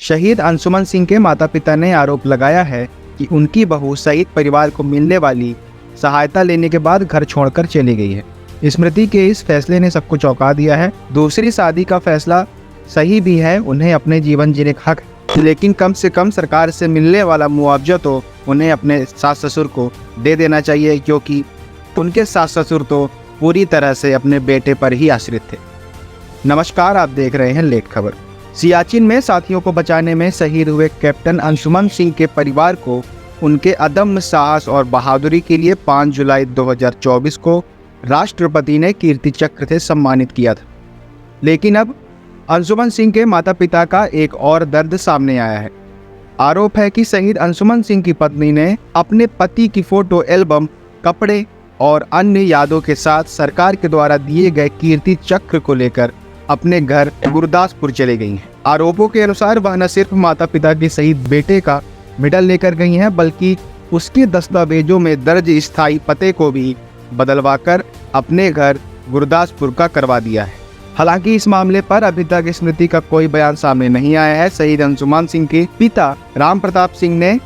शहीद अंशुमन सिंह के माता पिता ने आरोप लगाया है कि उनकी बहू शहीद परिवार को मिलने वाली सहायता लेने के बाद घर छोड़कर चली गई है। स्मृति के इस फैसले ने सबको चौंका दिया है। दूसरी शादी का फैसला सही भी है, उन्हें अपने जीवन जीने का हक है, लेकिन कम से कम सरकार से मिलने वाला मुआवजा तो उन्हें अपने सास ससुर को दे देना चाहिए, क्योंकि उनके सास ससुर तो पूरी तरह से अपने बेटे पर ही आश्रित थे। नमस्कार, आप देख रहे हैं लेट खबर। सियाचिन में साथियों को बचाने में शहीद हुए कैप्टन अंशुमन सिंह के परिवार को उनके अदम्य साहस और बहादुरी के लिए 5 जुलाई 2024 को राष्ट्रपति ने कीर्ति चक्र से सम्मानित किया था। लेकिन अब अंशुमन सिंह के माता पिता का एक और दर्द सामने आया है। आरोप है कि शहीद अंशुमन सिंह की पत्नी ने अपने पति की फोटो एल्बम, कपड़े और अन्य यादों के साथ सरकार के द्वारा दिए गए कीर्ति चक्र को लेकर अपने घर गुरदासपुर चले गई हैं। आरोपों के अनुसार वह न सिर्फ माता पिता के शहीद बेटे का मेडल लेकर गई हैं, बल्कि उसके दस्तावेजों में दर्ज स्थायी पते को भी बदलवाकर अपने घर गुरदासपुर का करवा दिया है। हालांकि इस मामले पर अभी तक स्मृति का कोई बयान सामने नहीं आया है। शहीद अंशुमन सिंह के पिता राम प्रताप सिंह ने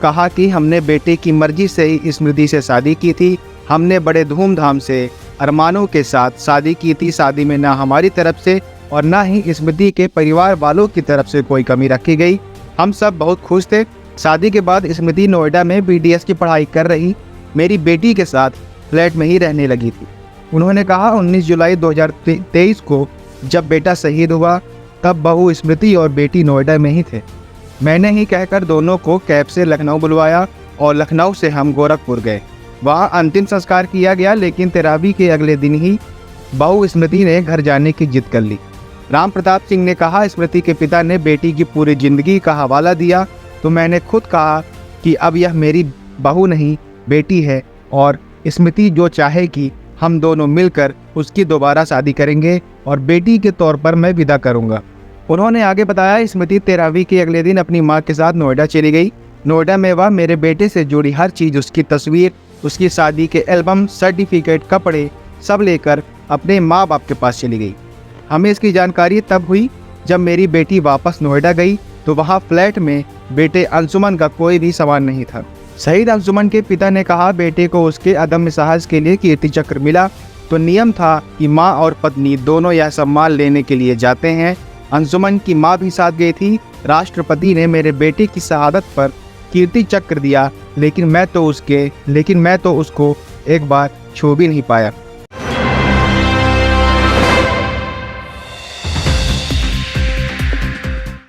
कहा कि हमने बेटे की मर्जी से ही स्मृति से शादी की थी, हमने बड़े धूमधाम से अरमानों के साथ शादी की थी। शादी में ना हमारी तरफ से और ना ही स्मृति के परिवार वालों की तरफ से कोई कमी रखी गई। हम सब बहुत खुश थे। शादी के बाद स्मृति नोएडा में BDS की पढ़ाई कर रही मेरी बेटी के साथ फ्लैट में ही रहने लगी थी। उन्होंने कहा 19 जुलाई 2023 को जब बेटा शहीद हुआ तब बहू स्मृति और बेटी नोएडा में ही थे। मैंने ही कहकर दोनों को कैब से लखनऊ बुलवाया और लखनऊ से हम गोरखपुर गए। वहाँ अंतिम संस्कार किया गया, लेकिन तेरावी के अगले दिन ही बहू स्मृति ने घर जाने की जिद कर ली। राम प्रताप सिंह ने कहा, स्मृति के पिता ने बेटी की पूरी जिंदगी का हवाला दिया तो मैंने खुद कहा कि अब यह मेरी बहू नहीं बेटी है और स्मृति जो चाहेगी हम दोनों मिलकर उसकी दोबारा शादी करेंगे और बेटी के तौर पर मैं विदा करूंगा। उन्होंने आगे बताया, स्मृति तेरावी के अगले दिन अपनी मां के साथ नोएडा चली गई। नोएडा में वह मेरे बेटे से जुड़ी हर चीज़, उसकी तस्वीर, उसकी शादी के एल्बम, सर्टिफिकेट, कपड़े सब लेकर अपने माँ बाप के पास चली गई। हमें इसकी जानकारी तब हुई जब मेरी बेटी वापस नोएडा गई तो वहाँ फ्लैट में बेटे अंशुमन का कोई भी सामान नहीं था। शहीद अंशुमन के पिता ने कहा, बेटे को उसके अदम्य साहस के लिए कीर्ति चक्र मिला तो नियम था कि माँ और पत्नी दोनों यह सम्मान लेने के लिए जाते हैं। अंशुमन की माँ भी साथ गई थी। राष्ट्रपति ने मेरे बेटे की शहादत पर कीर्ति चक्र दिया, लेकिन मैं तो उसको एक बार छू भी नहीं पाया।